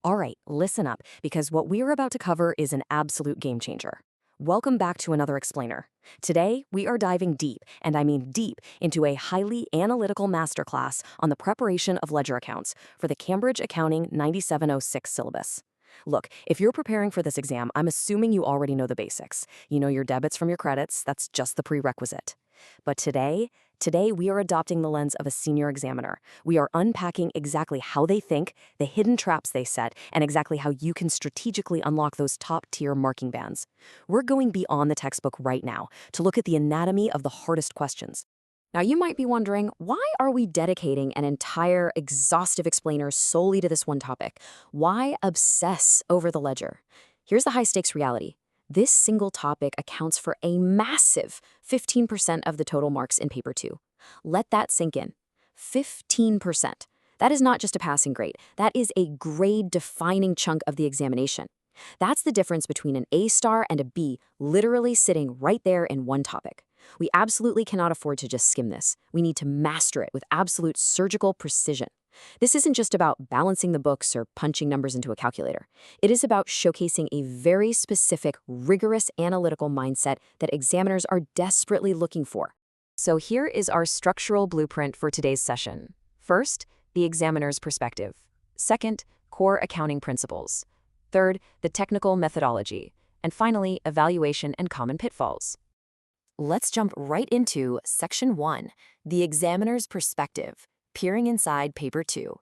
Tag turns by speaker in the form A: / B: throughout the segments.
A: All right, listen up, because what we are about to cover is an absolute game changer. Welcome back to another explainer. Today, we are diving deep, and I mean deep, into a highly analytical masterclass on the preparation of ledger accounts for the Cambridge Accounting 9706 syllabus. Look, if you're preparing for this exam, I'm assuming you already know the basics. You know your debits from your credits, that's just the prerequisite. But today we are adopting the lens of a senior examiner. We are unpacking exactly how they think, the hidden traps they set, and exactly how you can strategically unlock those top-tier marking bands. We're going beyond the textbook right now to look at the anatomy of the hardest questions. Now, you might be wondering, why are we dedicating an entire exhaustive explainer solely to this one topic? Why obsess over the ledger? Here's the high-stakes reality. This single topic accounts for a massive 15% of the total marks in Paper 2. Let that sink in. 15%. That is not just a passing grade. That is a grade-defining chunk of the examination. That's the difference between an A star and a B, literally sitting right there in one topic. We absolutely cannot afford to just skim this. We need to master it with absolute surgical precision. This isn't just about balancing the books or punching numbers into a calculator. It is about showcasing a very specific, rigorous analytical mindset that examiners are desperately looking for. So here is our structural blueprint for today's session. First, the examiner's perspective. Second, core accounting principles. Third, the technical methodology. And finally, evaluation and common pitfalls. Let's jump right into Section 1, the examiner's perspective. Peering inside Paper 2.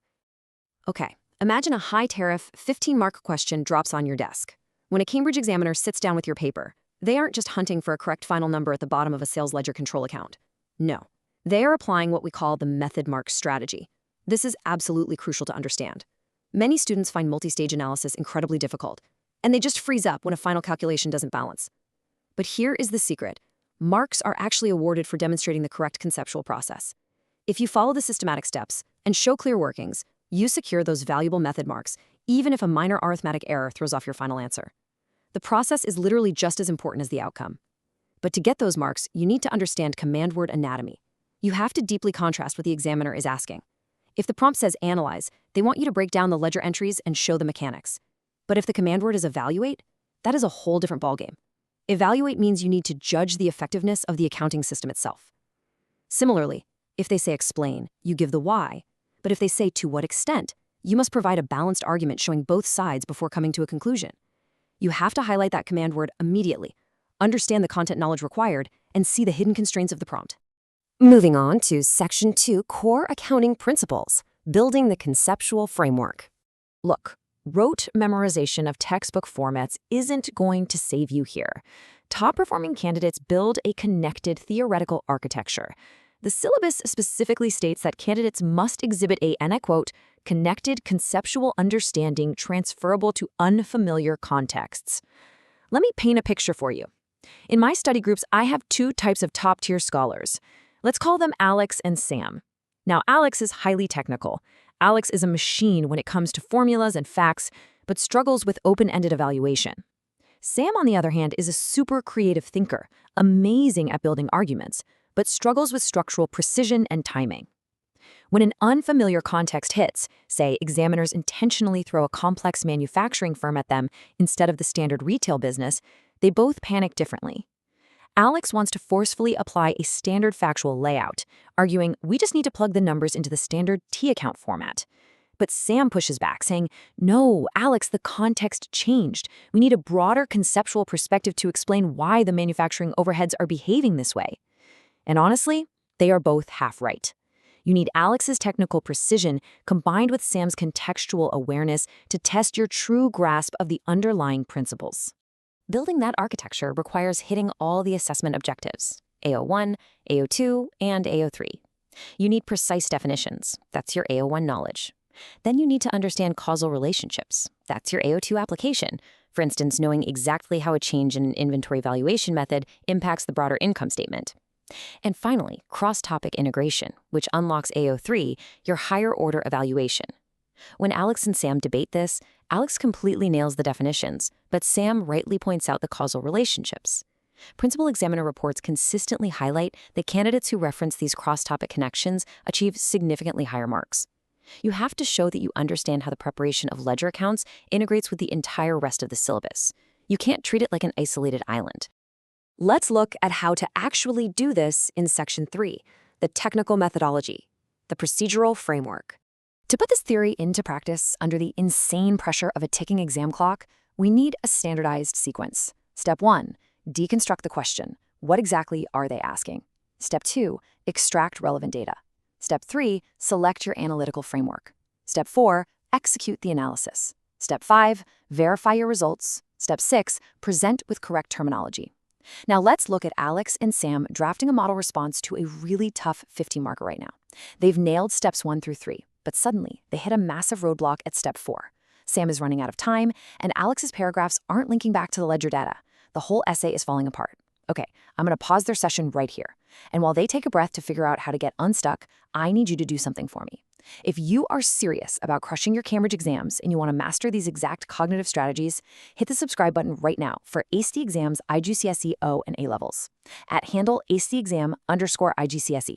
A: Okay, imagine a high-tariff, 15-mark question drops on your desk. When a Cambridge examiner sits down with your paper, they aren't just hunting for a correct final number at the bottom of a sales ledger control account. No, they are applying what we call the method mark strategy. This is absolutely crucial to understand. Many students find multi-stage analysis incredibly difficult, and they just freeze up when a final calculation doesn't balance. But here is the secret. Marks are actually awarded for demonstrating the correct conceptual process. If you follow the systematic steps and show clear workings, you secure those valuable method marks, even if a minor arithmetic error throws off your final answer. The process is literally just as important as the outcome. But to get those marks, you need to understand command word anatomy. You have to deeply contrast what the examiner is asking. If the prompt says analyze, they want you to break down the ledger entries and show the mechanics. But if the command word is evaluate, that is a whole different ballgame. Evaluate means you need to judge the effectiveness of the accounting system itself. Similarly, if they say explain, you give the why. But if they say to what extent, you must provide a balanced argument showing both sides before coming to a conclusion. You have to highlight that command word immediately, understand the content knowledge required, and see the hidden constraints of the prompt. Moving on to Section 2, Core Accounting Principles, Building the Conceptual Framework. Look, rote memorization of textbook formats isn't going to save you here. Top-performing candidates build a connected theoretical architecture. The syllabus specifically states that candidates must exhibit a, and I quote, connected conceptual understanding transferable to unfamiliar contexts. Let me paint a picture for you. In my study groups, I have two types of top-tier scholars. Let's call them Alex and Sam. Now, Alex is highly technical. Alex is a machine when it comes to formulas and facts, but struggles with open-ended evaluation. Sam, on the other hand, is a super creative thinker, amazing at building arguments, but struggles with structural precision and timing. When an unfamiliar context hits, say examiners intentionally throw a complex manufacturing firm at them instead of the standard retail business, they both panic differently. Alex wants to forcefully apply a standard factual layout, arguing we just need to plug the numbers into the standard T-account format. But Sam pushes back, saying, no, Alex, the context changed. We need a broader conceptual perspective to explain why the manufacturing overheads are behaving this way. And honestly, they are both half right. You need Alex's technical precision combined with Sam's contextual awareness to test your true grasp of the underlying principles. Building that architecture requires hitting all the assessment objectives, AO1, AO2, and AO3. You need precise definitions. That's your AO1 knowledge. Then you need to understand causal relationships. That's your AO2 application. For instance, knowing exactly how a change in an inventory valuation method impacts the broader income statement. And finally, cross-topic integration, which unlocks AO3, your higher-order evaluation. When Alex and Sam debate this, Alex completely nails the definitions, but Sam rightly points out the causal relationships. Principal examiner reports consistently highlight that candidates who reference these cross-topic connections achieve significantly higher marks. You have to show that you understand how the preparation of ledger accounts integrates with the entire rest of the syllabus. You can't treat it like an isolated island. Let's look at how to actually do this in Section 3, the technical methodology, the procedural framework. To put this theory into practice under the insane pressure of a ticking exam clock, we need a standardized sequence. Step 1, deconstruct the question. What exactly are they asking? Step 2, extract relevant data. Step 3, select your analytical framework. Step 4, execute the analysis. Step 5, verify your results. Step 6, present with correct terminology. Now let's look at Alex and Sam drafting a model response to a really tough 50-marker right now. They've nailed steps 1 through 3, but suddenly they hit a massive roadblock at step 4. Sam is running out of time, and Alex's paragraphs aren't linking back to the ledger data. The whole essay is falling apart. Okay, I'm going to pause their session right here. And while they take a breath to figure out how to get unstuck, I need you to do something for me. If you are serious about crushing your Cambridge exams and you want to master these exact cognitive strategies, hit the subscribe button right now for ACE Exams IGCSE O and A levels at handle ACEexam_IGCSE.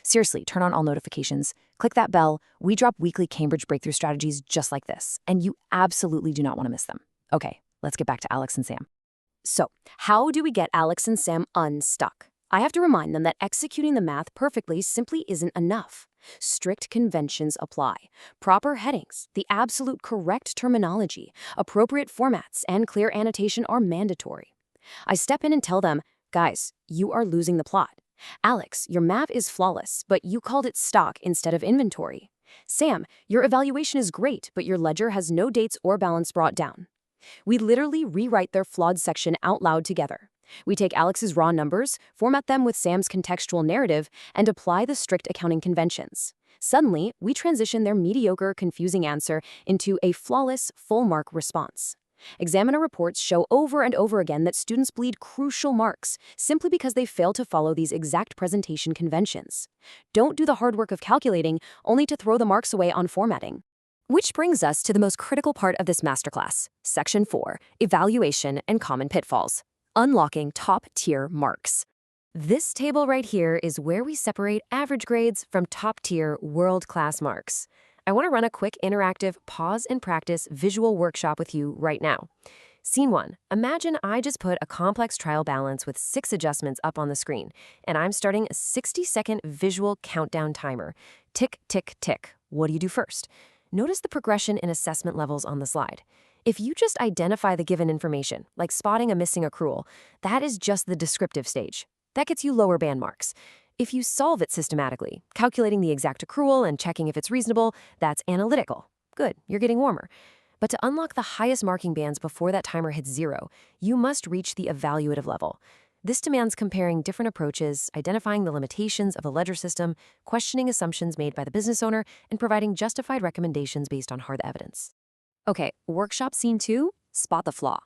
A: Seriously, turn on all notifications, click that bell. We drop weekly Cambridge breakthrough strategies just like this, and you absolutely do not want to miss them. Okay, let's get back to Alex and Sam. So, how do we get Alex and Sam unstuck? I have to remind them that executing the math perfectly simply isn't enough. Strict conventions apply. Proper headings, the absolute correct terminology, appropriate formats, and clear annotation are mandatory. I step in and tell them, guys, you are losing the plot. Alex, your map is flawless, but you called it stock instead of inventory. Sam, your evaluation is great, but your ledger has no dates or balance brought down. We literally rewrite their flawed section out loud together. We take Alex's raw numbers, format them with Sam's contextual narrative, and apply the strict accounting conventions. Suddenly, we transition their mediocre, confusing answer into a flawless, full-mark response. Examiner reports show over and over again that students bleed crucial marks simply because they fail to follow these exact presentation conventions. Don't do the hard work of calculating, only to throw the marks away on formatting. Which brings us to the most critical part of this masterclass, Section 4, Evaluation and Common Pitfalls. Unlocking top-tier marks. This table right here is where we separate average grades from top-tier world-class marks. I want to run a quick interactive pause and practice visual workshop with you right now. Scene 1. Imagine I just put a complex trial balance with 6 adjustments up on the screen, and I'm starting a 60-second visual countdown timer. Tick, tick, tick. What do you do first? Notice the progression in assessment levels on the slide. If you just identify the given information, like spotting a missing accrual, that is just the descriptive stage. That gets you lower band marks. If you solve it systematically, calculating the exact accrual and checking if it's reasonable, that's analytical. Good, you're getting warmer. But to unlock the highest marking bands before that timer hits 0, you must reach the evaluative level. This demands comparing different approaches, identifying the limitations of the ledger system, questioning assumptions made by the business owner, and providing justified recommendations based on hard evidence. Okay, workshop scene 2, spot the flaw.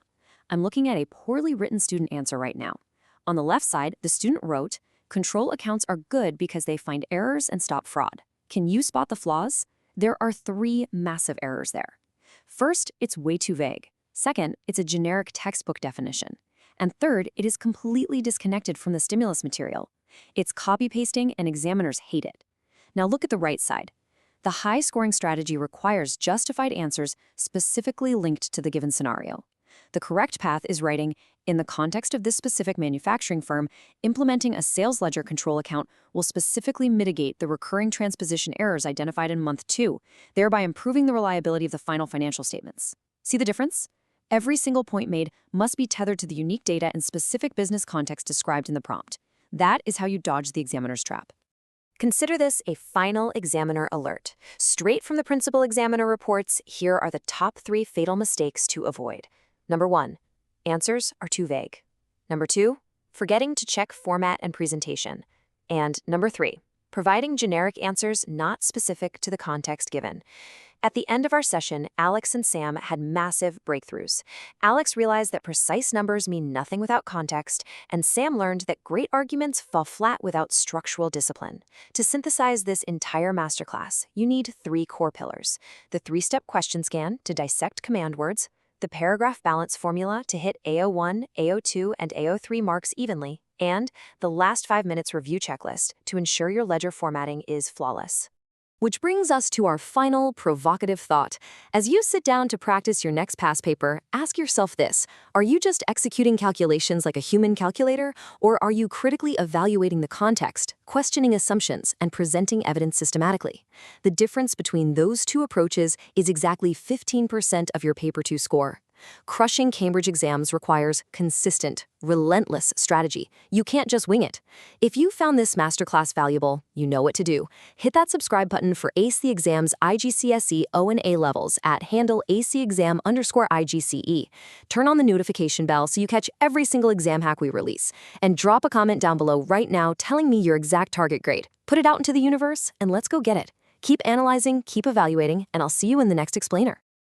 A: I'm looking at a poorly written student answer right now. On the left side, the student wrote, control accounts are good because they find errors and stop fraud. Can you spot the flaws? There are 3 massive errors there. First, it's way too vague. Second, it's a generic textbook definition. And third, it is completely disconnected from the stimulus material. It's copy-pasting and examiners hate it. Now look at the right side. The high-scoring strategy requires justified answers specifically linked to the given scenario. The correct path is writing, in the context of this specific manufacturing firm, implementing a sales ledger control account will specifically mitigate the recurring transposition errors identified in month 2, thereby improving the reliability of the final financial statements. See the difference? Every single point made must be tethered to the unique data and specific business context described in the prompt. That is how you dodge the examiner's trap. Consider this a final examiner alert. Straight from the principal examiner reports, here are the top 3 fatal mistakes to avoid. Number 1, answers are too vague. Number 2, forgetting to check format and presentation. And number 3, providing generic answers not specific to the context given. At the end of our session, Alex and Sam had massive breakthroughs. Alex realized that precise numbers mean nothing without context, and Sam learned that great arguments fall flat without structural discipline. To synthesize this entire masterclass, you need 3 core pillars: the 3-step question scan to dissect command words, the paragraph balance formula to hit AO1, AO2, and AO3 marks evenly, and the last 5 minutes review checklist to ensure your ledger formatting is flawless. Which brings us to our final provocative thought. As you sit down to practice your next past paper, ask yourself this: are you just executing calculations like a human calculator, or are you critically evaluating the context, questioning assumptions, and presenting evidence systematically? The difference between those two approaches is exactly 15% of your Paper 2 score. Crushing Cambridge exams requires consistent, relentless strategy. You can't just wing it. If you found this masterclass valuable, you know what to do. Hit that subscribe button for Ace the Exam's IGCSE O and A levels at handle ACEXAM_IGCE. Turn on the notification bell so you catch every single exam hack we release. And drop a comment down below right now telling me your exact target grade. Put it out into the universe and let's go get it. Keep analyzing, keep evaluating, and I'll see you in the next explainer.